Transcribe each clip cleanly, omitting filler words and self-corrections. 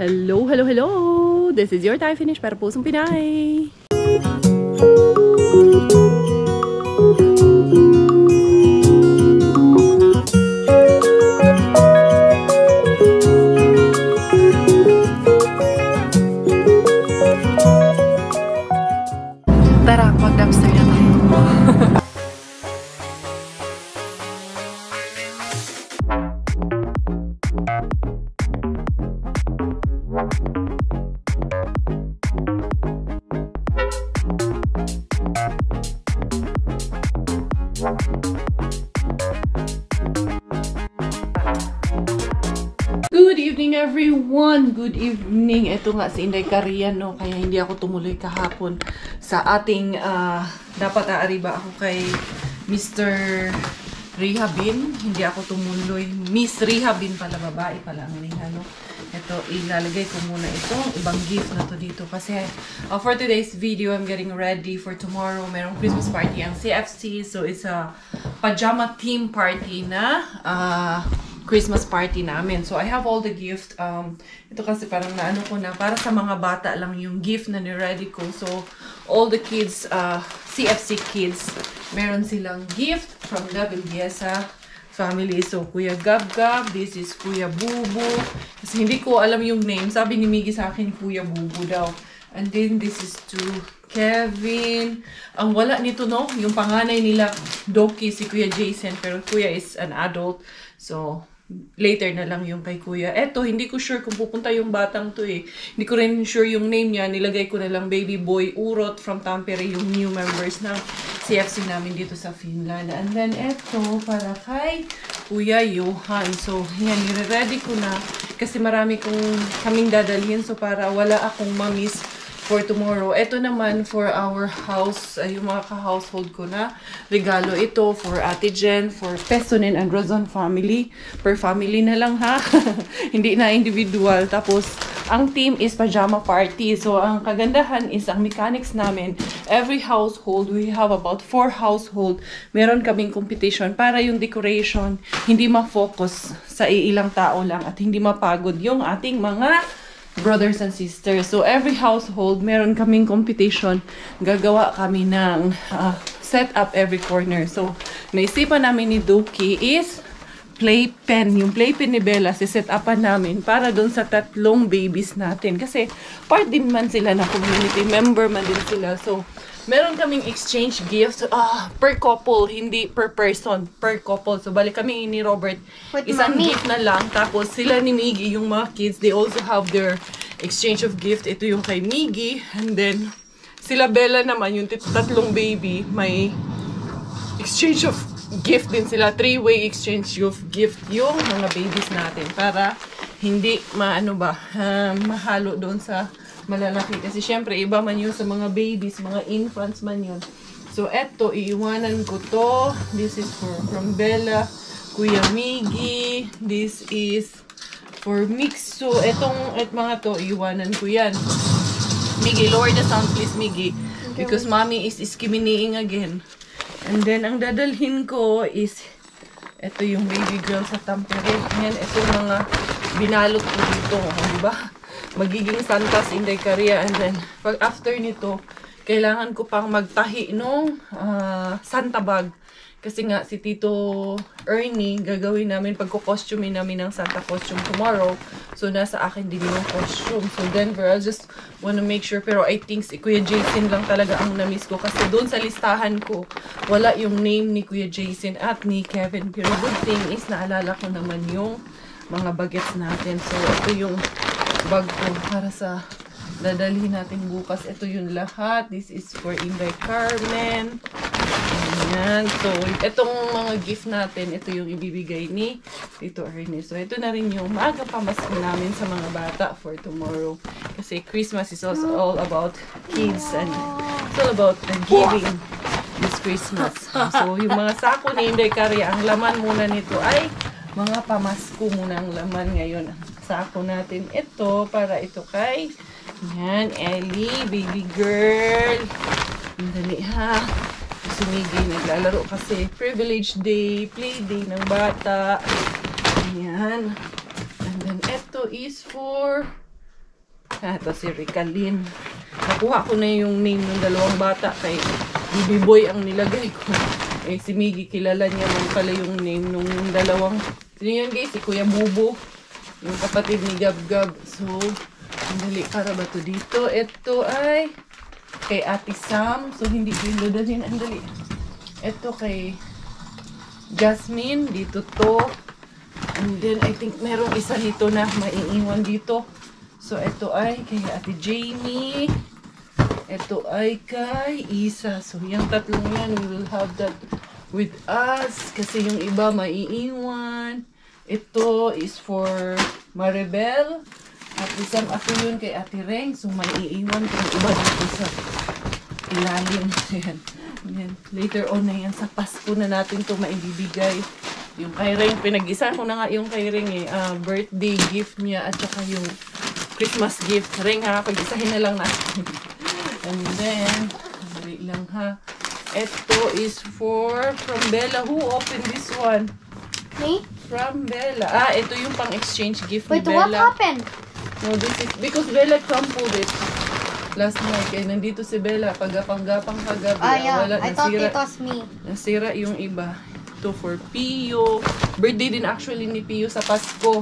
Hello, hello, hello! This is your Thai Finish para Pusong Pinay! Tara, mag-dumpster na tayo. Good evening everyone! Good evening! Ito nga si Inday Karian, no? Kaya hindi ako tumuloy kahapon sa ating, dapat aariba ako kay Mr. Rehabin. Hindi ako tumuloy. Miss Rehabin pala, babae pala ang niya, no? Ito, ilalagay ko muna itong ibang gift na to dito. Kasi for today's video, I'm getting ready for tomorrow. Merong Christmas party ang CFC. So, it's a pajama theme party na Christmas party namin. So, I have all the gift. Ito kasi parang naano ko na, para sa mga bata lang yung gift na ni-ready ko. So, all the kids, CFC kids, meron silang gift from the Valdesa family. So, Kuya Gab-Gab, this is Kuya Bubu. Kasi hindi ko alam yung name. Sabi ni Miggy sa akin, Kuya Bubu daw. And then, this is to Kevin. Ang wala nito, no? Yung panganay nila, Doki, si Kuya Jason. Pero Kuya is an adult. So, later na lang yung kay Kuya. Eto, hindi ko sure kung pupunta yung batang to eh. Hindi ko rin sure yung name niya. Nilagay ko na lang Baby Boy Urot from Tampere, yung new members ng CFC namin dito sa Finland. And then, eto, para kay Kuya Johan. So, yan, nire-ready ko na. Kasi marami kaming dadalhin. So, para wala akong mamiss for tomorrow. Ito naman for our house, yung mga ka-household ko na regalo. Ito for Ate Jen, for Pesonin and Rozon family. Per family na lang ha. Hindi na individual. Tapos, ang team is pajama party. So, ang kagandahan is ang mechanics namin. Every household, we have about 4 household. Meron kaming competition para yung decoration hindi ma-focus sa ilang tao lang at hindi mapagod yung ating mga brothers and sisters. So, every household, meron kaming competition. Gagawa kami ng set up every corner. So, naisipan namin ni Doki is playpen. Yung playpen ni Bella, set upan namin para doon sa 3 babies natin. Kasi, part din man sila na community member man din sila. So, meron kaming exchange gifts per couple, hindi per person, per couple. So, balik kami ni Robert. Isang gift na lang. Tapos, sila ni Miggy, yung mga kids, they also have their exchange of gift. Ito yung kay Miggy. And then, sila Bella naman, yung 3 baby, may exchange of gift din sila. 3-way exchange of gift yung mga babies natin. Para hindi mahalo doon sa malalaki. Kasi syempre, iba man yun sa mga babies, mga infants man yun. So, eto, iiwanan ko to. This is from Bella, Kuya Miggy. This is for Mixo. Et mga to, iiwanan ko yan. Miggy, lower the sound please, Miggy. Because mommy is skimming again. And then, ang dadalhin ko is, eto yung baby girl sa Tampere. Yan, eto mga binalot ko dito. Diba? Magiging Santas Inday Karian. And then, pag after nito, kailangan ko pang magtahi nung Santa bag. Kasi nga, si Tito Ernie, gagawin namin, pagko-costume namin ng Santa costume tomorrow. So, nasa akin din yung costume. So, Denver, I just wanna make sure. Pero I think si Kuya Jason lang talaga ang na-miss ko. Kasi doon sa listahan ko, wala yung name ni Kuya Jason at ni Kevin. Pero good thing is, naalala ko naman yung mga bagets natin. So, ito yung bag ko para sa dadalhin natin bukas. Ito yung lahat. This is for Inday Carmen. Ayan. So, itong mga gift natin, ito yung ibibigay ni Tito Ernie. So, ito na rin yung maaga pamasko namin sa mga bata for tomorrow. Kasi Christmas is also all about kids and it's all about the giving this Christmas. So, yung mga sako ni Inday Kari, ang laman muna nito ay mga pamasko muna ang laman ngayon. Sako natin ito para ito kay Ellie, baby girl. Dali ha. Si Miggy naglalaro kasi privilege day, play day ng bata. Ayan. And then ito is for Ito si Ricalin. Nakuha ko na yung name ng dalawang bata kay Bibi Boy ang nilagay ko. Eh, si Miggy, kilala niya man pala yung name nung dalawang. Sino yun guys? Si Kuya Bubo. Yung kapatid ni Gab Gab. So, andali, para ba to dito? Ito ay kay Ate Sam. So, hindi ko yung dadalhin. Andali. Ito kay Jasmine. Dito to. And then, I think merong isa nito na maiiwan dito. So, ito ay kay Ate Jamie. Ito ay kay Isa. So, yung tatlong yan, we will have that with us. Kasi yung iba maiiwan. Ito is for Maribel. At isang ako yun kay Ate Reng. So, maiiwan ko yung iba dito sa ilalim. Ayan. Ayan. Later on na yan. Sa Pasko na natin to maibibigay. Yung kay Reng, pinag-isa ko na nga yung kay Reng eh. Birthday gift niya at saka yung Christmas gift. Reng ha, pag-isahin na lang natin. And then, wait lang ha. Ito is from Bella. Who opened this one? Me? From Bella. Ito yung pang-exchange gift Wait, ni Bella. what happened? No, this is because Bella crumpled it last night. Kaya nandito si Bella. Pagapang-gapang kagabi. Yeah. Wala, I thought it was me. Nasira yung iba. Ito for Pio. Birthday din actually ni Pio sa Pasko.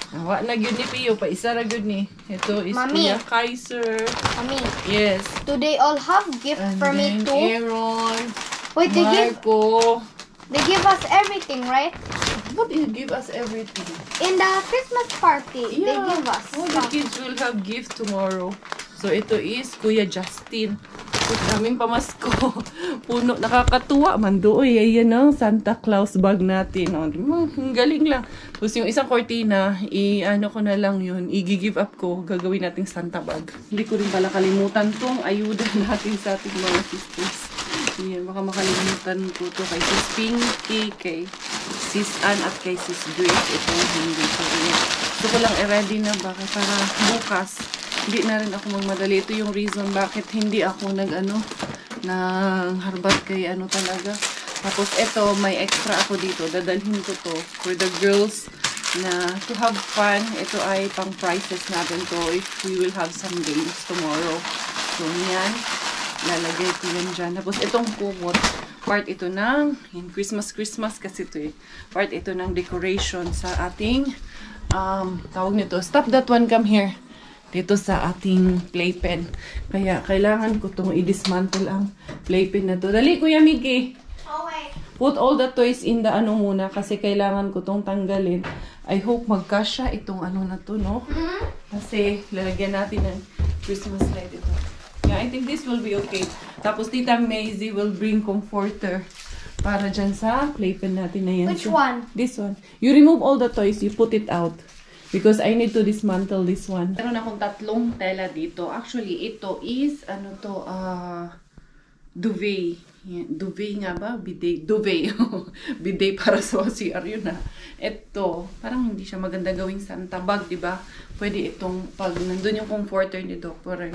Nawa na yun ni Pio. Paisa na yun ni. Ito is Mommy. Kuya Kaiser. Mommy, Yes. do they all have gift And for me then too? Aaron. Wait, Marco. they give us everything, right? What you give us everything? In the Christmas party, they give us. All the kids will have gift tomorrow. So, ito is Kuya Justin. Daming pamasko. Puno. Nakakatuwa man doon. Ayan ang Santa Claus bag natin. Oh, ang galing lang. Tapos yung isang cortina, ano ko na lang yun. I-give up ko. Gagawin nating Santa bag. Hindi ko rin pala kalimutan tong ayuda natin sa ating mga sisters. Ayan, baka makalimutan ko to kay Sis Pinky, kay Sis Ann at kay Sis Grace. Ito hindi ko rin. Gusto ko lang i-ready na baka para bukas. Hindi na rin ako magmadali. Ito yung reason bakit hindi ako harbat kay ano talaga. Tapos ito, may extra ako dito. Dadalhin ko to for the girls na to have fun. Ito ay pang prizes natin to if we will have some games tomorrow. So, yan. Lalagay ko yan dyan. Tapos itong kumot, part ito ng Christmas kasi ito eh. Part ito ng decoration sa ating tawag nito. Stop that one, come here. Dito sa ating playpen. Kaya, kailangan ko itong i-dismantle ang playpen na to. Dali, Kuya Mickey. Okay. Put all the toys in the ano muna kasi kailangan ko itong tanggalin. I hope magkasya itong ano na to, no? Kasi, lalagyan natin ng Christmas light ito. Yeah, I think this will be okay. Tapos, Tita Maisie will bring comforter para dyan sa playpen natin na yan. Which one? This one. You remove all the toys, you put it out. Because I need to dismantle this one. Meron akong tatlong tela dito. Actually, ito is, ano to, duvet. Yan. Duvet nga ba? Bidet. Duvet. Bidet para sa CR yun na. Ito, parang hindi siya maganda gawing Santa bag, di ba? Pwede itong, pag nandun yung comforter ni Doctor.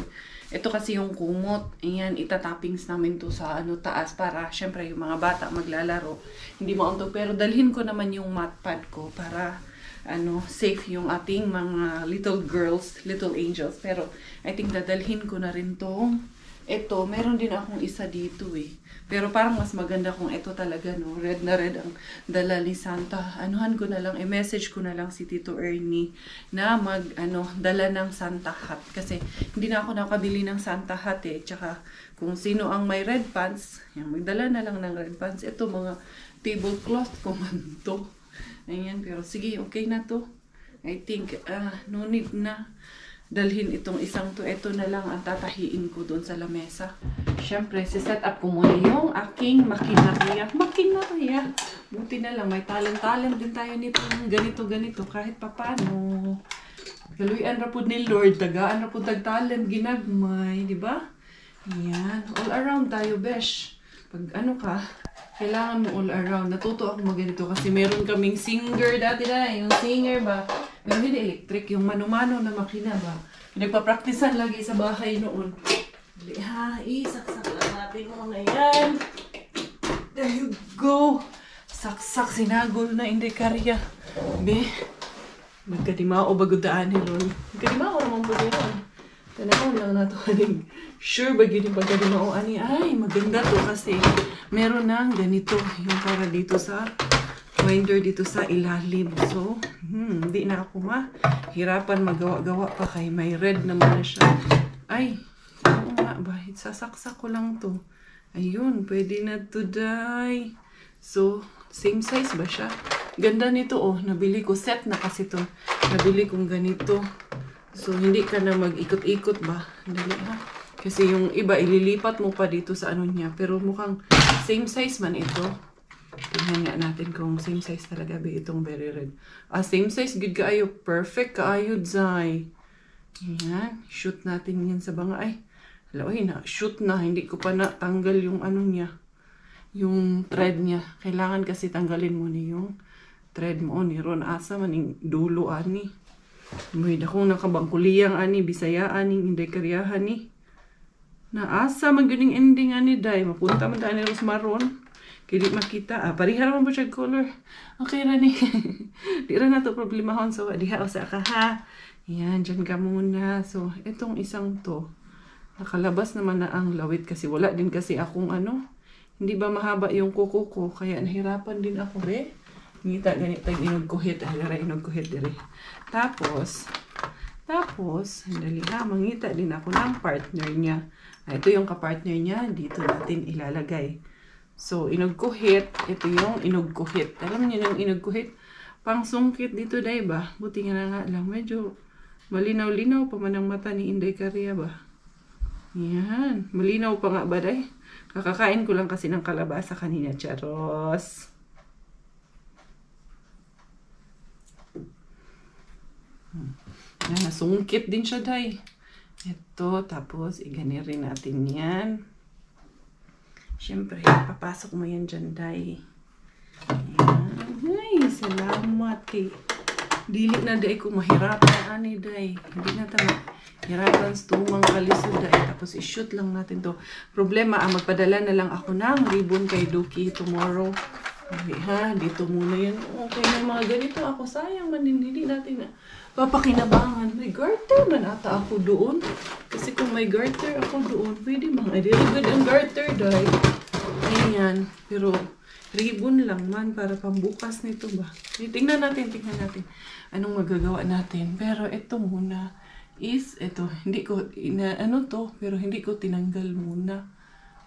Ito kasi yung kumot. Ayan, itatappings namin to sa ano taas para, syempre, yung mga bata maglalaro. Hindi mo ito. Pero dalhin ko naman yung mat pad ko para safe yung ating mga little girls, little angels. Pero, I think dadalhin ko na rin tong ito. Meron din akong isa dito eh. Pero parang mas maganda kung ito talaga, no? Red na red ang dala ni Santa. Anuhan ko na lang, message ko na lang si Tito Ernie na dala ng Santa hat. Kasi, hindi na ako nakabili ng Santa hat eh. Tsaka, kung sino ang may red pants, yan, magdala na lang ng red pants. Ito, mga tablecloth ko man to. Ayan, pero sige, okay na to. I think, no need na dalhin itong isang to. Ito na lang ang tatahiin ko doon sa lamesa. Siyempre, siset up ko muna yung aking makinarya. Makinarya! Buti na lang, may talent din tayo nito. Ganito, kahit papano. Kaluyan ra po ni Lord, tagaan ra po tag-talent, ginagmay, di ba? Ayan, all around tayo, besh. Pag kailangan mo all around. Natuto ako maganito kasi meron kaming singer dati na. Yung singer ba? Pero hindi electric. Yung mano-mano na makina ba? Pinagpa-practicean lagi sa bahay noon. Saksak lang natin mga yan. There you go. Saksak, sinagol na hindi karya. Be, magkadimao bagudaan ni Lord. Magkadimao naman ba yun? Tanaw lang na to. Sure ba yun yung pagkadimao? Ay, maganda to kasi meron ng ganito. Yung para dito sa winder dito sa ilalim. So, hindi na ako mahirapan magawa-gawa pa kay may red naman na siya. Ay, oo nga ba? Sasaksak ko lang to. Ayun, pwede na to, day. So, same size ba siya? Ganda nito, oh. Nabili ko. Set na kasi to. Nabili kong ganito. So, hindi ka na mag-ikot-ikot ba? Dali ha. Kasi yung iba, ililipat mo pa dito sa ano niya. Pero mukhang same size man ito. Tingnan nga natin kung same size talaga ba itong very red. Same size. Good kaayo. Perfect kaayo, Zay. Ayan. Shoot natin yan sa banga. Ay, hala, na. Shoot na. Hindi ko pa natanggal yung ano niya. Yung thread niya. Kailangan kasi tanggalin mo ni yung thread mo. Ni Ron. Asa man yung dulo, ani. May dakong nakabangkuliyang ani, bisaya ani, hindi karyahan ni. Naasa magaling ending ani, day. Mapunta man tayo ni Rosmaron. Kaya di makita. Pariha naman po siya color. Okay ra ni. Di ra na to problemahon. So, diha o sa ka ha. Yan, dyan ka muna. So, itong isang to. Nakalabas naman na ang lawit kasi wala din kasi akong ano. Hindi ba mahaba yung kuko ko. Kaya nahirapan din ako ngita ganit tag inugkuhit. Dara inugkuhit dire. Tapos, dali ha, mangita din ako ng partner niya. Ito yung kapartner niya, dito natin ilalagay. So, inugkuhit, ito yung inugkuhit. Alam niyo yung inugkuhit? Pang sungkit dito, day ba? Buti nga na nga lang, medyo malinaw-linaw pa man ang mata ni Inday Caria ba? Yan, malinaw pa nga ba, day? Kakakain ko lang kasi ng kalabasa kanina, charos. Nasungkit din siya, day. Ito, tapos igani rin natin yan. Siyempre, papasok mo yan dyan, day. Ayan. Ay, salamat kay. Dili na, day, kung mahirapan, ani, day. Hindi na tayo hirapan sa tumang kalisod, day. Tapos, i-shoot lang natin to. Problema, magpadala na lang ako ng ribbon kay Duki tomorrow. Okay, ha? Dito muna yan. Okay, may mga ganito ako. Sayang man din, hindi natin na papakinabangan. May garter man ata ako doon. Kasi kung may garter ako doon, pwede mga good ang garter, day. Ayan. Pero, ribbon lang man para pambukas nito ba. Tingnan natin. Anong magagawa natin. Pero ito muna is, ito, hindi ko, pero hindi ko tinanggal muna.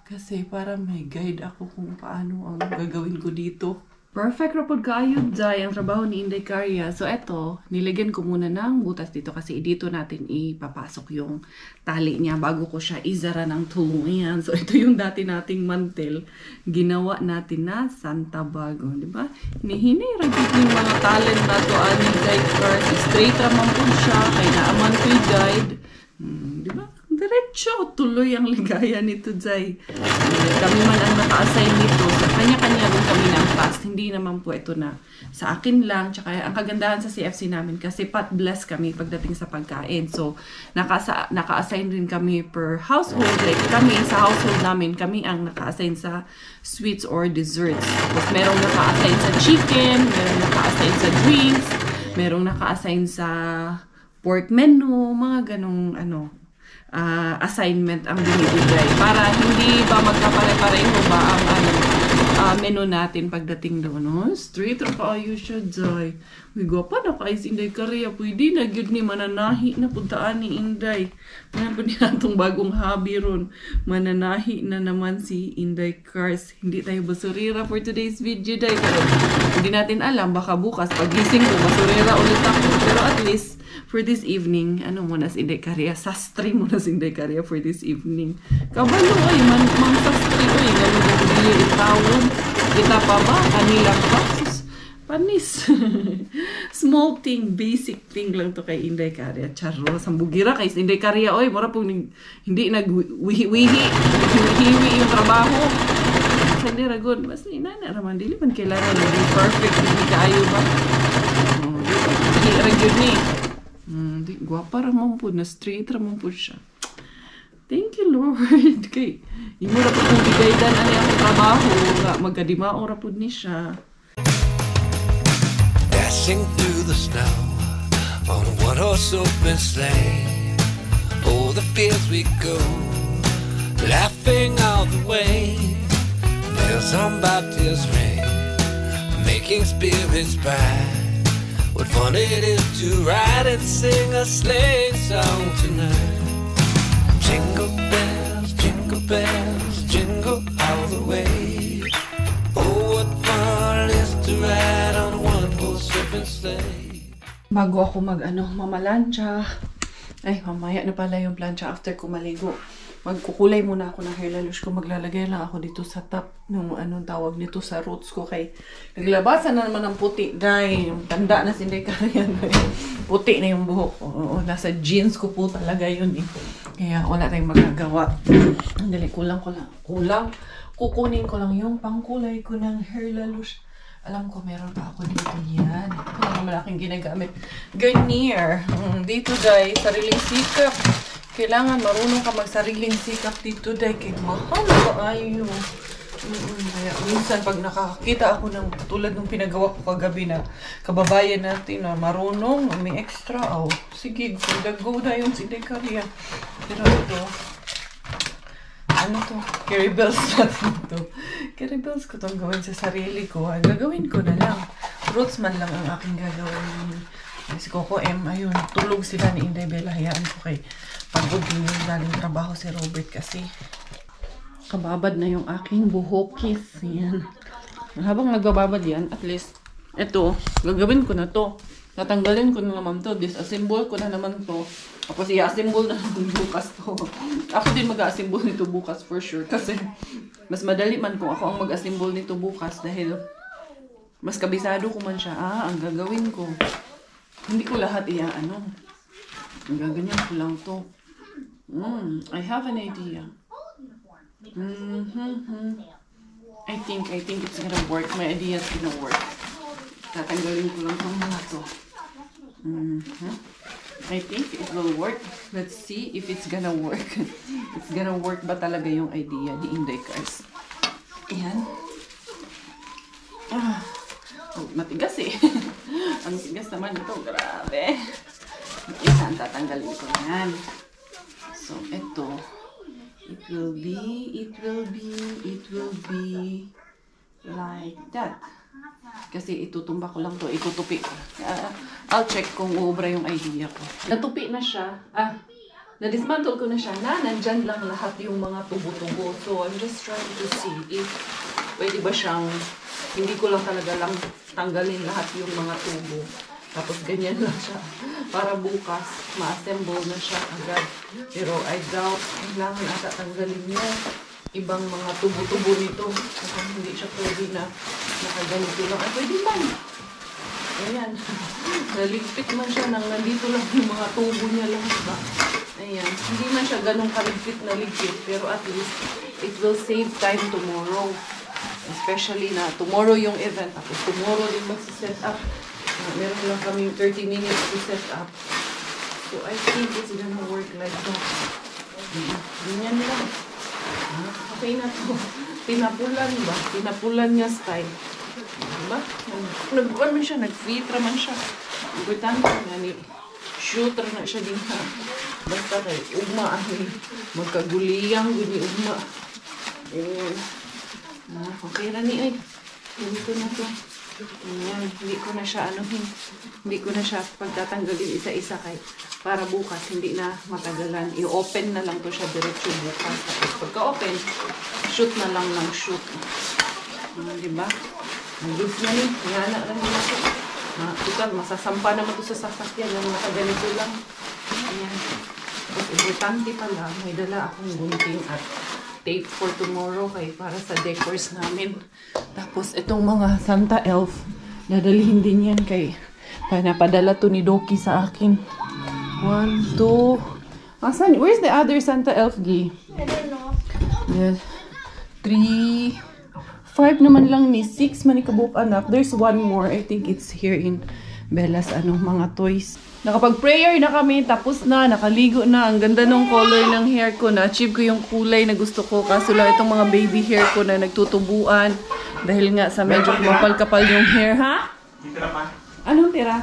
Kasi para may guide ako kung paano ang gagawin ko dito. Perfect rapod kayo, Jai, ang trabaho ni Inday Caria. So, eto, nilagyan ko muna ng butas dito kasi dito natin ipapasok yung tali niya bago ko siya izara ng tulungan. So, ito yung dati nating mantel. Ginawa natin na Santa Bago, di ba? Hinihinay, ragit yung mga talent na to, ani guide first. Straight ramang po siya, kaya naaman ko yung guide. Di ba? Diretso, tuloy ang ligaya nito, Jai. Kami man ang naka-assign nito. Sa kanya-kanya rin kami ng fast. Hindi naman po ito na sa akin lang. Tsaka ang kagandahan sa CFC namin kasi pat bless kami pagdating sa pagkain. So, naka-assign rin kami per household. Like kami, sa household namin, kami ang naka-assign sa sweets or desserts. Tapos merong naka-assign sa chicken, merong naka-assign sa drinks, merong naka-assign sa pork menu, mga ganong assignment ang binibigay para hindi ba magkapare-pareho ba ang menu natin pagdating doon. No? Straight ra kaayo siya, Jai. Uy, gwapa na kayo si Inday Caria. Pwede na yun ni mananahi na puntaan ni Inday. Mayroon po niya itong bagong hobby ron. Mananahi na naman si Inday Cars. Hindi tayo basurira for today's video, Jai. Pero hindi natin alam. Baka bukas, pagising ko, basurira ulit ako. Pero at least, for this evening, muna si Inday Caria? Sastri muna si Inday Caria for this evening. Kabalo ay, mang sastri ko eh. Ganun ko dili itawon. Kita pa ba? Kanila pa? Panis. Small thing, basic thing lang to kay Inday Caria. Charos, ang bugira kay Inday Caria. Oy, mura pong hindi nag-wihi-wihi yung trabaho. Hindi ragon. Mas inana raman. Dili man kailangan naging perfect. Hindi kaayo ba? Hindi ragon ni. Guwapa ramon po. Na straight ramon po siya. Thank you, Lord. Kay, imo ra po kong bigaydan ani ang trabaho. Magkadimao ra po ni siya. Dashing through the snow on a one-horse open sleigh. Oh, the we go, laughing all the way. Bells on Baptist ring, making spirits bright. What fun it is to ride and sing a sleighing song tonight. Jingle bells, jingle all the way. Oh, what fun it is to ride on a one-horse open sleigh. Bago ako mamalansya. Ay, mamaya na pala yung plancha after ko maligo. Magkukulay muna ako ng hair lalush ko. Maglalagay lang ako dito sa top ng anong tawag nito sa roots ko. Kay naglabasan na naman ng puti. Dahil yung tanda na sinday kariyan. Puti na yung buhok ko. Oo, nasa jeans ko po talaga yun eh. Kaya wala tayong magagawa. Dali, kulang. Kukunin ko lang yung pangkulay ko ng hair lalush. Alam ko, meron pa ako dito yan. Ito ang malaking ginagamit. Garnier. Dito, day, sariling sikap. Kailangan marunong ka magsariling sikap dito, day. Kaya mahal ba ayo. Kaya minsan, pag nakakita ako ng tulad ng pinagawa ko kagabi na kababayan natin na marunong, may extra, oh. Sige, go na yung sindekarya. Pero ito, ano to? Carry bells natin to. Carry bells ko itong gawin sa sarili ko. Gagawin ko na lang. Roots man lang ang aking gagawin. Si Coco M, ayun, tulog sila ni Inday Bella. Hayaan ko kay pagod din yung galing trabaho si Robert kasi kababad na yung aking buhokis. Yan. Habang nagbababad yan, at least, ito, gagawin ko na to. Tatanggalin ko na naman to. Disassemble ko na naman to. Tapos i-assemble na naman bukas to. Ako din mag-assemble nito bukas for sure. Kasi mas madali man kung ako ang mag-assemble nito bukas. Dahil mas kabisado ko man siya. Ang gagawin ko. Hindi ko lahat ano. Ang gaganyan ko lang to. I have an idea. I think it's gonna work. My idea is gonna work. Tatanggalin ko lang itong mga to. I think it will work. Let's see if it's gonna work. It's gonna work ba talaga yung idea ni Inday guys? Ayan. Matigas eh. Ang tigas naman ito. Grabe. Isang tatanggalin ko yan. So, ito. It will be like that. Kasi itutumba ko lang to, itutupi ko. I'll check kung uubra yung idea ko. Natupi na siya. Na-dismantle ko na siya na nandyan lang lahat yung mga tubo-tubo. So, I'm just trying to see if pwede ba siyang, hindi ko lang talaga lang tanggalin lahat yung mga tubo. Tapos ganyan lang siya. Para bukas, ma-assemble na siya agad. Pero I doubt, kailangan ata tanggalin niya ibang mga tubo-tubo nito. Kasi hindi siya pwede na nakaganito lang. Ay, pwede man. Ayan. Naligpit man siya nang nandito lang yung mga tubo niya lang. Diba? Ayan. Hindi man siya ganun kaligpit na ligpit. Pero at least, it will save time tomorrow. Especially na tomorrow yung event. Tapos tomorrow din magsiset up. Meron lang kami 30 minutes to set up. So, I think it's gonna work like that. Ganyan lang. Okay na to. Pinapulan ba? Pinapulan niya style. Diba? Nag-buwan man siya. Nag-fitra man siya. Importante nga ni shooter na siya din ha. Basta kay ugma. Magkaguliyang guni ugma. Ayan. Okay na ni ay. Ganito na to. Ayan, hindi ko na siya hindi ko na siya pagtatanggalin isa-isa kay para bukas hindi na matagalan. I-open na lang to siya diretso bukas. Tapos pagka-open, shoot na lang ng shoot. Diba? Nag-goods na rin. Yana lang nila siya. Total, masasampa naman to sa sasakyan ng nakaganito lang. Ayan. Tapos importante pala, may dala akong gunting at tape for tomorrow kay para sa decors namin. Tapos itong mga Santa Elf, dadalhin din yan kay napadala to ni Doki sa akin. 1, 2, asan? Where's the other Santa Elf, Gi? I don't know. Yes. 3, 5 naman lang ni 6 manikabuk anak. There's one more. I think it's here in Bella's mga toys. Nakapag-prayer na kami, tapos na, nakaligo na. Ang ganda ng color ng hair ko. Na-achieve ko yung kulay na gusto ko. Kaso lang itong mga baby hair ko na nagtutubuan. Dahil nga sa medyo kumapal-kapal yung hair, ha? Anong tira?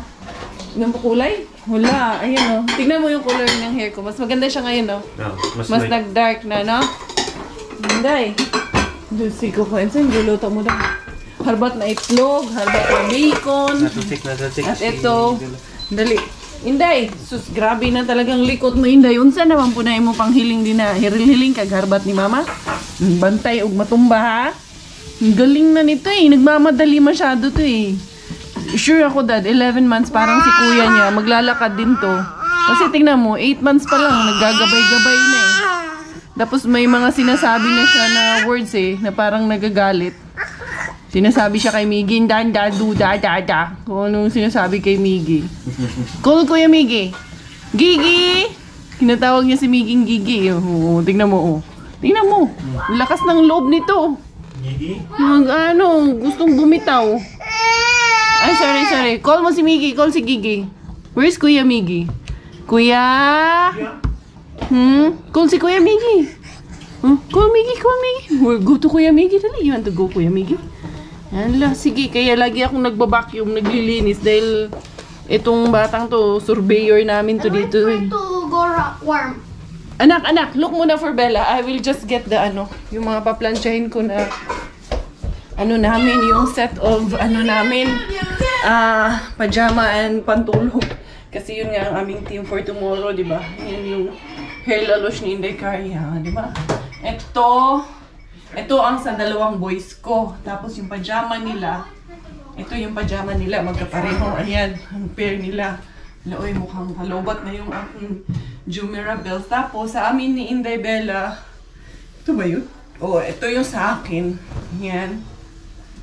Anong kulay? Wala. Ayun, oh. Tingnan mo yung color ng hair ko. Mas maganda siya ngayon, no? No, Mas nag-dark na, no? Hindi. Lucy ko ko. Enso yung guluto mo daw. Harbat na itlog, harbat na bacon. Natusik. At ito, dali. Inday, sus, grabe na talagang likot mo, Inday. Unsa naman po na mo pang hiling din na hiling kag harbat ni Mama? Bantay og matumba, ha? Ang galing na nito eh. Nagmamadali masyado to eh. Sure ako, Dad, 11 months parang si kuya niya. Maglalakad din to. Kasi tingnan mo, 8 months pa lang. Naggagabay-gabay na eh. Tapos may mga sinasabi na siya na words eh, na parang nagagalit. Sinasabi siya kay Miggy, da. Kung anong sinasabi kay Miggy. Call Kuya Miggy. Gigi! Kinatawag niya si Miggy Gigi. Oh, tingnan mo, oh. Tingnan mo. Lakas ng loob nito. Gigi? Gustong bumitaw. Ay, sorry. Call mo si Miggy. Call si Gigi. Where's Kuya Miggy? Kuya? Call si Kuya Miggy. Call Miggy. Go to Kuya Miggy. Dali, you want to go Kuya Miggy? Hala, sige. Kaya lagi akong nagbabacuum, naglilinis dahil itong batang to, surveyor namin to dito. To go warm. Anak, look muna for Bella. I will just get the yung mga paplansyahin ko na namin, yung set of namin, pajama and pantulog. Kasi yun nga ang aming team for tomorrow, di ba? Yan yung hair lalosh ni Inday Karya, di ba? Ito ang sa dalawang boys ko. Tapos yung pajama nila, ito yung pajama nila, magkapareho. Ayan, ang pair nila. Uy, mukhang halobat na yung aking Jumeirah bells. Tapos sa amin ni Inday Bella, ito ba yun? Oh, ito yung sa akin. Yan.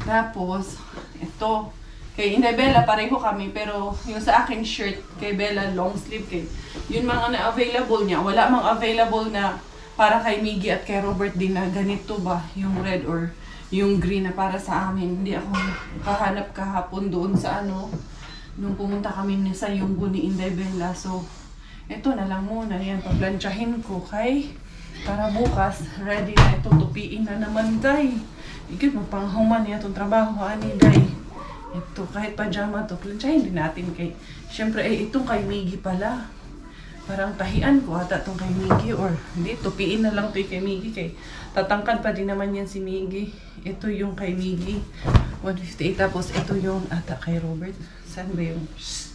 Tapos, ito. Kay Inday Bella, pareho kami. Pero yung sa akin shirt, kay Bella, long sleeve. Yun mga na-available niya. Wala mang available na para kay Miggy at kay Robert din na ganito ba, yung red or yung green na para sa amin. Hindi ako kahanap kahapon doon sa nung pumunta kami sa Yunggo ni Inday Bella. So, ito na lang muna. Yan, paglansyahin ko kay para bukas, ready na ito. Tupiin na naman, Day. Ikit mo pang human niya itong trabaho, ani, Day. Ito, kahit pajama to, plansyahin din natin kay, syempre, itong kay Miggy pala. Parang tahian ko ata itong kay Miggy or hindi, tupiin na lang ito kay Miggy kay tatangkad pa din naman yan si Miggy. Ito yung kay Miggy, 158. Tapos ito yung ata kay Robert. Saan ba yung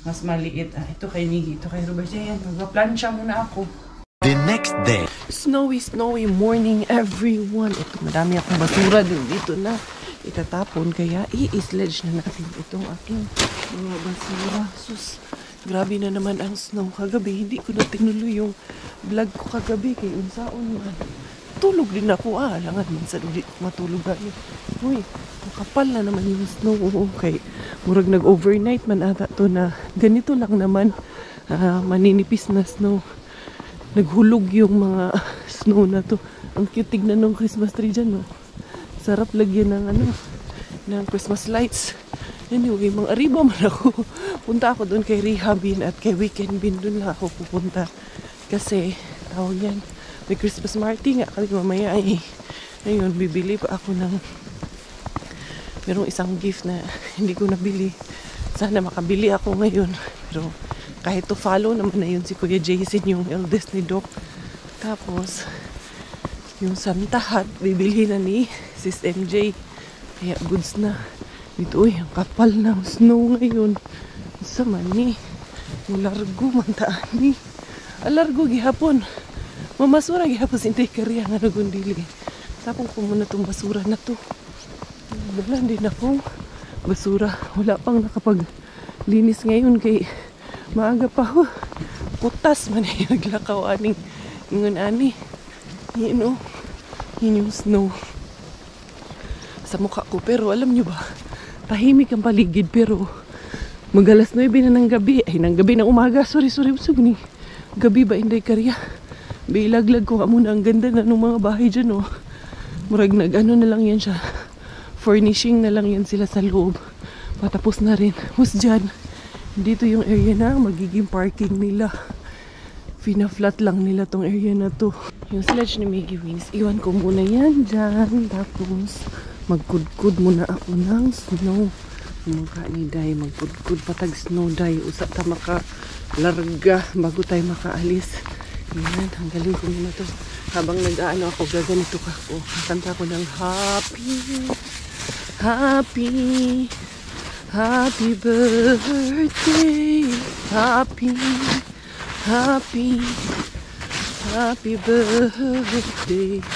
mas maliit? Ito kay Miggy, ito kay Robert. Yan, magpa-plansya muna ako. The next day. Snowy morning everyone. Ito, madami akong basura din dito na itatapon. Kaya i-sledge na natin itong aking mga basura. Sus, grabe na naman ang snow kagabi. Hindi ko na tinuloy yung vlog ko kagabi kay unsaon man. Tulog din ako. Alangan minsan hindi ko matulog gani. Uy, kapal na naman yung snow. Okay, murag nag-overnight man ata to na ganito lang naman. Maninipis na snow. Naghulog yung mga snow na to. Ang cute tignan ng Christmas tree dyan, no? Sarap lagyan ng ng Christmas lights. Anyway, mga arriba man ako. Punta ako doon kay Rehabin at kay Weekend Bin. Doon lang ako pupunta. Kasi, tawag yan, may Christmas party nga. Kasi mamaya ay, ngayon, bibili pa ako ng merong isang gift na hindi ko nabili. Sana makabili ako ngayon. Pero, kahit to follow naman na yun si Kuya Jason, yung eldest ni Doc. Tapos, yung Santa Hat, bibili na ni Sis MJ. Kaya goods na. Dito, ang kapal ng snow ngayon. Sa mani. Mulargo, mantaan ni. Alargo, gihapon. Mamasura, gihapon, sintay karya nga nagundili. Tapong ko muna itong basura na to. Wala din akong basura. Wala pang nakapaglinis ngayon kay maaga pa ho. Putas man ay naglakaw aning ingon ani. Yun yung snow sa mukha ko. Pero alam nyo ba, tahimik ang paligid pero magalas 9 na ng gabi. Ay, ng gabi ng umaga. Sorry. Usog ni. Gabi ba, Inday Karya? Bilaglag ko muna. Ang ganda na ng mga bahay dyan, oh. Murag na lang yan siya. Furnishing na lang yan sila sa loob. Patapos na rin. Hus dyan. Dito yung area na magiging parking nila. Fina-flat lang nila tong area na to. Yung sledge ni Miggy Wings, iwan ko muna yan dyan. Tapos, magkudkud muna ako ng snow. Mukha ni Day, magkudkud patag snow Day. Usa ta maka larga bago tayo makaalis. Ayan, tanggalin ko muna to. Habang nag-ano ako, gaganito ka ako. Kanta ko ng happy birthday. Happy birthday.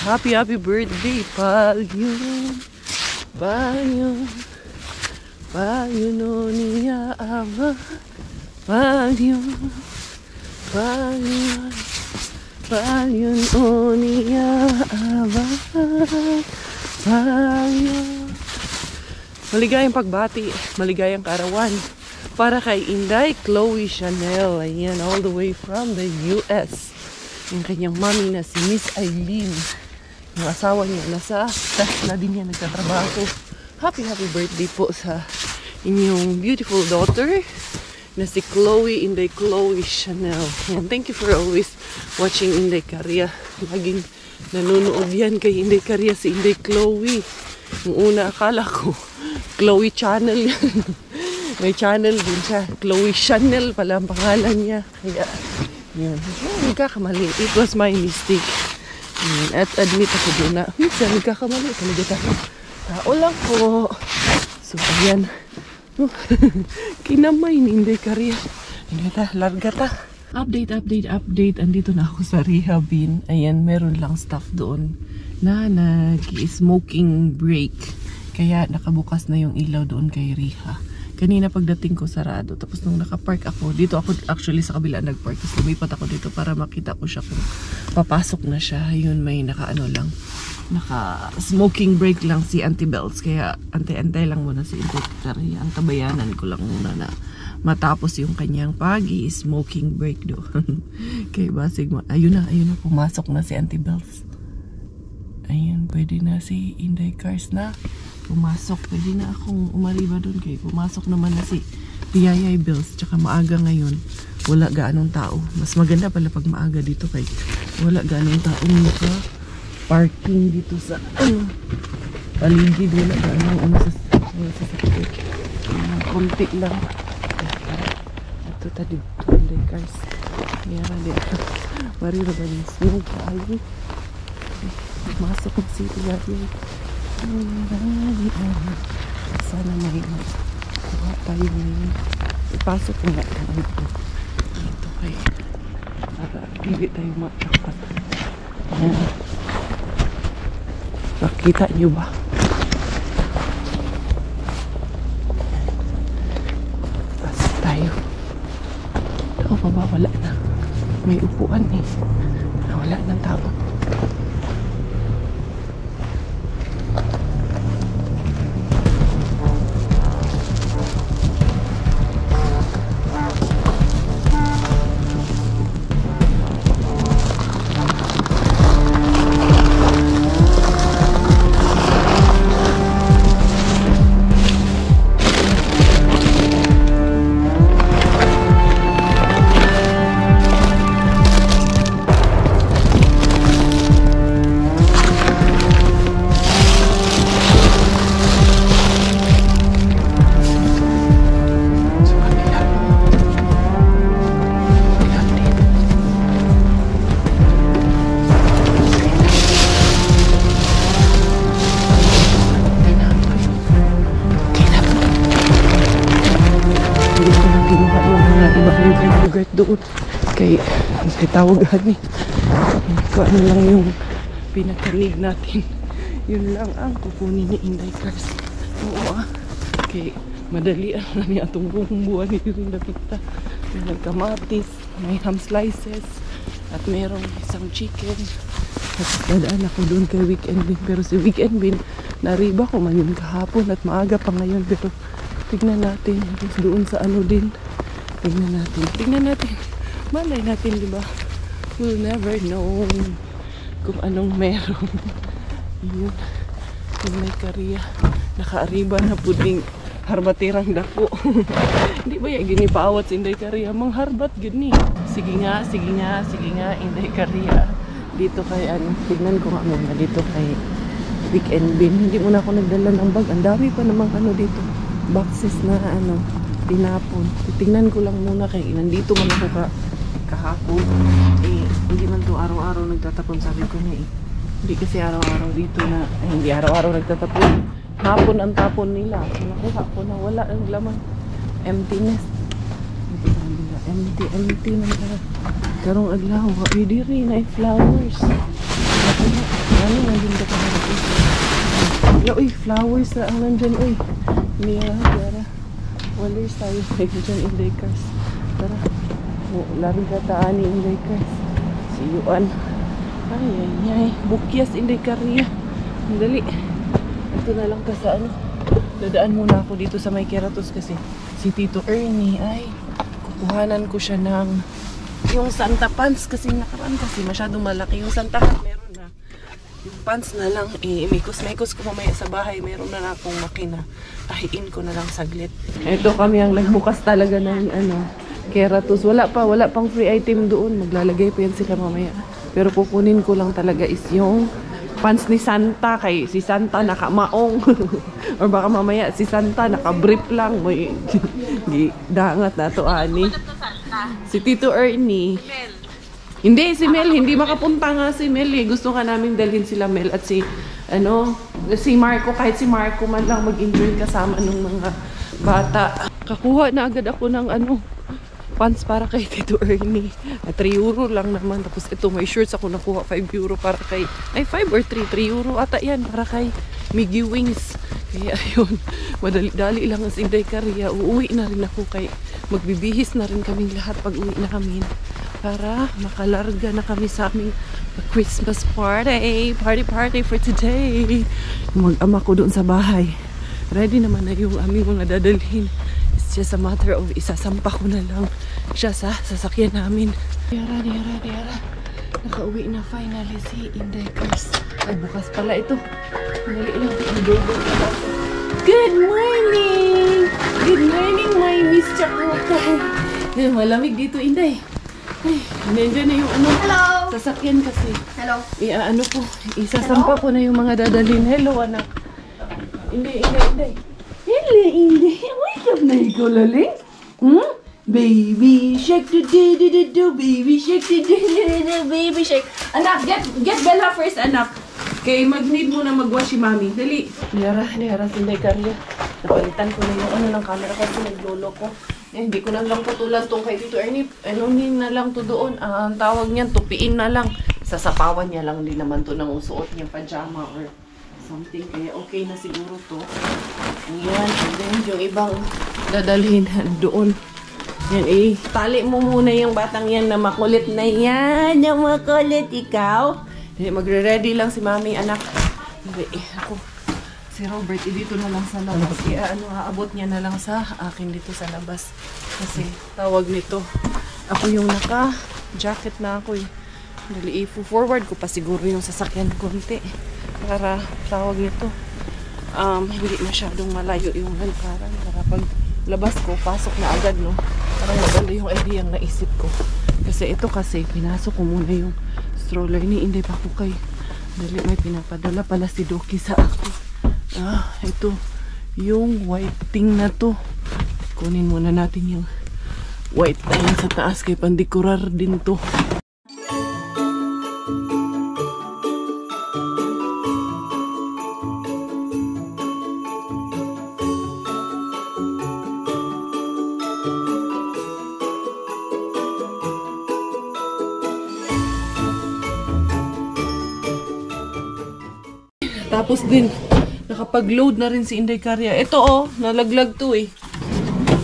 Happy birthday, Palyon. Palyon o niya ama. Palyon o niya ama. Palyon. Maligayang pagbati, maligayang karawan para kay Inday Chloe Chanel. Ayan, all the way from the US. Yung kanyang mami na si Miss Eileen. Yung asawa niya, nasa Tesla din niya nagtatrabaho. Happy birthday po sa inyong beautiful daughter na si Chloe, Inday Chloe Chanel. Ayan, thank you for always watching Inday Caria. Laging nanonood yan kay Inday Caria, si Inday Chloe. Yung una akala ko Chloe Channel. May channel din siya. Chloe Chanel pala ang pangalan niya. Kaya, yun. Nagkakamali. It was my mistake. Yun. At admit ako doon na, minsan nagkakamali talaga tayo. Tao lang po. So, ayan. Kinamay ni Inday Caria. Larga ta. Update. Andito na ako sa rehabin. Ayan, meron lang staff doon na nag-smoking break. Kaya nakabukas na yung ilaw doon kay Riha. Kanina pagdating ko sarado. Tapos nung nakapark ako, dito ako actually sa kabila nagpark. Tapos lumipat ako dito para makita ko siya kung papasok na siya. Yun, may naka-smoking break lang si Auntie Bells. Kaya antay-antay lang muna si Inday Caria. Ang tabayanan ko lang muna na matapos yung kanyang smoking break doon. Kaya basig mo. Ayun na, pumasok na si Auntie Bells. Ayun, pwede na si Inday Cars na pumasok. Pwede na akong umariba doon kay pumasok naman na si Tiyayay Bells. Tsaka maaga ngayon, wala gaanong tao. Mas maganda pala pag maaga dito kay wala gaanong taong naka-parking dito sa paligid. Wala gaanong sasakit. Konti lang. Ito tadi Inday Cars. Mayara din. Marira ba yung snow kaali? Masok na si Tiyayay. Sana may kuha tayo ngayon. Ipasok ko nga dito. Dito kayo. Para hindi tayo matapat. Nakita nyo ba? Pasok tayo. Ito pa ba? Wala na. May upuan eh. Wala ng tao. Doon kay tawagan ni kung ano lang yung pinakanig natin, yun lang ang kukunin ni Inday Cars. Oo kay madali na niya itong buong buwan ni rin nakita. May kamatis, may ham slices at merong isang chicken. At dadaan ako doon kay Weekend Bin, pero si Weekend Bin nariba ko man yun kahapon at maaga pa ngayon, pero tignan natin doon sa ano din. Tingnan natin. Malay natin, di ba? We'll never know kung anong meron. Yun. Inday Caria. Nakaariba na puding harbatirang dako. Hindi ba yung ginipawat si Inday Caria? Mang harbat, gini. Sige nga, Inday Caria. Dito kay, tignan ko nga muna. Dito kay Weekend Bin. Hindi muna ako nagdala ng bag. Ang dami pa namang dito. Boxes na tinapon. Titingnan ko lang muna kay nandito man ako kahapon. Eh, hindi man to araw-araw nagtatapon, sabi ko na eh. Hindi kasi araw-araw dito na, hindi araw-araw nagtatapon. Hapon ang tapon nila. So nakuha ko na wala ang laman. Emptiness. Empty na karong adlaw. Pwede rin ay flowers. Ano nandun ka pa? Uy, flowers na ang nandyan. Uy, Tara. Walers tayo. Dyan in Lakers. Tara. Lari ka taan in Lakers. Siyuan. Ay. Bukyas in Lakaria. Dali. Ito na lang ka sa ano. Dadaan muna ako dito sa may Keratos kasi si Tito Ernie ay kukuhanan ko siya ng yung Santa pants kasi nakaraan kasi masyadong malaki yung Santa hat meron na yung pants na lang mekos ko mamaya sa bahay meron na akong makina ahiin ko na lang saglit. Ito kami ang nagbukas talaga ng Keratos, wala pang free item doon, maglalagay pa yan sila mamaya pero kukunin ko lang talaga is yung pants ni Santa kay si Santa nakamaong or baka mamaya si Santa nakabrief lang may dangat na to ani si Tito Ernie Mel. Hindi si Mel hindi makapunta nga si Mel gusto ka namin dalhin sila Mel at si Marco kahit si Marco man lang mag-enjoy kasama ng mga bata. Kakuha na agad ako ng pants para kay Tito Ernie. 3 euro lang naman. Tapos ito, may shirts ako nakuha. 5 euro para kay... Ay, 5 or 3? 3 euro ata yan. Para kay Miggy Wings. Kaya ayun, madali-dali lang ang Inday Caria. Uuwi na rin ako kay... Magbibihis na rin kaming lahat pag uwi na kami. Para makalarga na kami sa aming Christmas party. Party for today. Mag-ama ko doon sa bahay. Ready naman na yung aming mga dadalhin. It's just a matter of isasampa ko na lang siya sa sasakyan namin. Diara. Nakauwi na finally si Inday Cars. Ay, bukas pala ito. Dali lang. Good morning! Good morning, my Miss Chakuta. Malamig dito, Inday. Ay, nandiyan na yung Hello! sasakyan kasi. Hello! Isasampa ko na yung mga dadalhin. Hello, anak. Inday. Hello, Inday. Welcome na ikaw, laling. Baby shark, do baby shark, baby shark. Anak, get Bella first, anak. Okay, mag-need mo na mag-wash si Mami. Dali. Diara, Inday Caria. Napalitan ko na yung ng camera kasi naglolo ko. Hindi ko na lang putulan tong kay Tito Ernie. Na lang to doon. Ang tawag niyan, tupiin na lang. Sasapawan niya lang din naman to ng usuot niya pajama or something. Kaya okay na siguro to. Ayan. And then yung ibang dadalhin doon. Yan tali mo muna yung batang yan na makulit na yan. Na makulit ikaw. Magre-ready lang si Mami, anak. Hindi, ako. Si Robert, dito na lang sa labas. Aabot niya na lang sa akin dito sa labas. Kasi tawag nito. Ako yung naka-jacket na ako eh. Dali, i-forward ko pa siguro yung sasakyan konti. Para tawag nito. Hindi masyadong malayo yung lantaran. Para pag labas ko, pasok na agad, no? Parang maganda yung idea ang naisip ko. Kasi ito kasi, pinasok ko muna yung stroller ni Inday pa ko kay. Dali, may pinapadala pala si Doki sa ako. Ito. Yung white thing na to. Kunin muna natin yung white thing sa taas kay pandikurar din to. Tapos din, nakapag-load na rin si Inday Caria. Ito nalaglag to eh.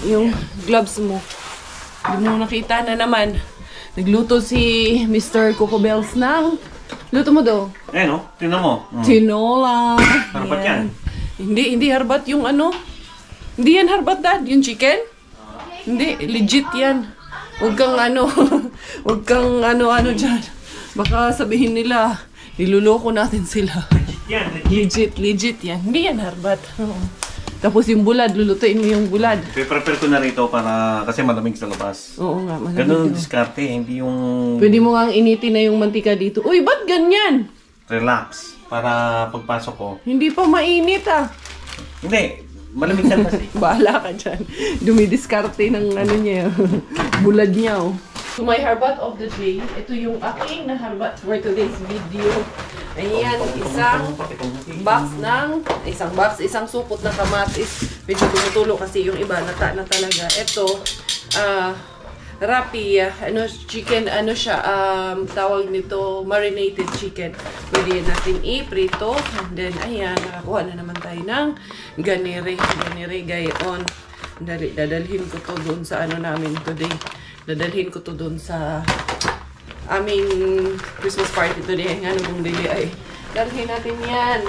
Yung gloves mo. Hindi mo nakita na naman. Nagluto si Mr. Coco Bells ng... Luto mo daw? Tingnan mo. Tinola. Harbat yan. Hindi harbat yung Hindi yan harbat, Dad. Yung chicken? Hindi, legit yan. Huwag kang huwag kang dyan. Baka sabihin nila, niluloko natin sila. Legit yan. Hindi yan harbat. Tapos yung bulad, lulutuin mo yung bulad. Prepare ko na rito para kasi malamig sa labas. Oo nga, malamig. Ganun diskarte, hindi yung... Pwede mo nga initin na yung mantika dito. Uy, ba't ganyan? Relax. Para pagpasok ko. Hindi pa mainit Hindi. Malamig sa labas eh. Bahala ka dyan. Dumidiskarte ng ano niya. Bulad niya, oh. So my harbat of the day, ito yung aking naharbat for today's video. Ayan, isang supot ng kamatis. Medyo tumutulo kasi yung iba, nata na talaga. Ito, rapia, chicken, siya, tawag nito, marinated chicken. Pwede natin i-prito. And then, ayan, nakakuha na naman tayo ng ganire gayon. Dadalhin ko to doon sa namin today. Dadalhin ko to doon sa aming Christmas party today. Nga nung dili ay dalhin natin yan.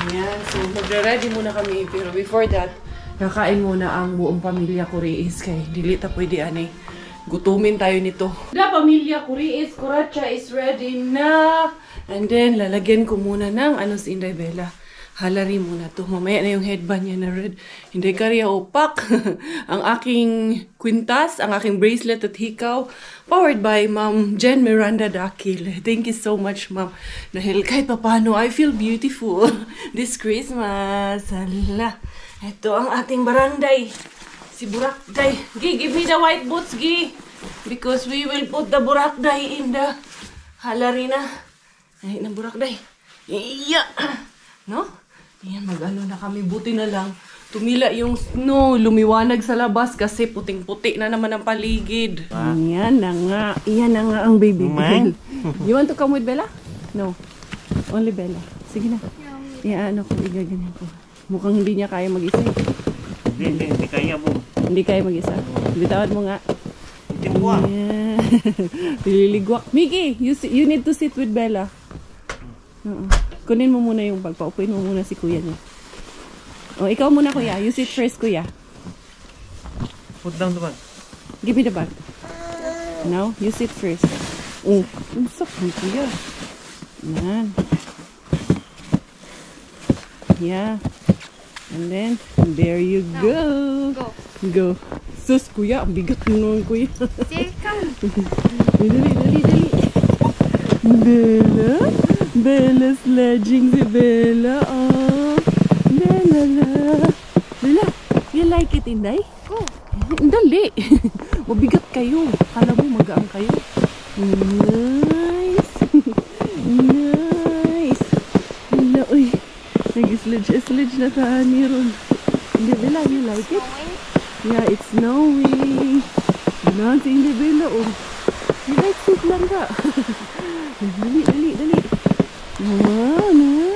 Ayan. So, magre-ready muna kami. Pero before that, kakain muna ang buong pamilya Kuriis kay dili ta pwede gutumin tayo nito. The pamilya Kuriis, Kuracha is ready na. And then, lalagyan ko muna ng si Inday Bella. Halari muna to. Mamaya na yung headband niya na red. Hindi kariya opak. Ang aking kwintas, ang aking bracelet at hikaw. Powered by Ma'am Jen Miranda Dakil. Thank you so much, Ma'am. Dahil kahit papano, I feel beautiful this Christmas. Hala. Ito ang ating baranday. Si Burakday. Gi, give me the white boots, Gi. Because we will put the Burakday in the halarina. Ay, ng Burakday. Iya. No? Ayan, mag-ano na kami. Buti na lang. Tumila yung snow. Lumiwanag sa labas kasi puting-puti na naman ang paligid. Ayan na nga. Ayan na nga ang baby Bella. You want to come with Bella? No. Only Bella. Sige na. Ayan, ko. Igaganyan ko. Mukhang hindi niya kaya mag-isa. Hindi kaya po. Hindi kaya mag-isa. Bitawan mo nga. Ligwak. Ayan. Pililigwak. Mickey, you need to sit with Bella. Kunin mo muna yung bag. Paupuin mo muna si kuya niya. O, ikaw muna kuya. You sit first kuya. Put down the bag. Give me the bag. Now, you sit first. Oh, ang sakit kuya. Yan. Yeah. And then, there you go. Go. Sus, kuya. Ang bigat nun, kuya. Dali. Bella sledging si Bella. Oh. Bella, you like it, Inday? Oh. Dali. Mabigat kayo. Kala mo magaang kayo. Nice. Nice. Bella, uy. Nag-sledge na ka ni Ron. Hindi, Bella, you like it? Yeah, it's snowing. Ganun si Inday Bella, oh. You like it lang ka. Dali. Wow, nice.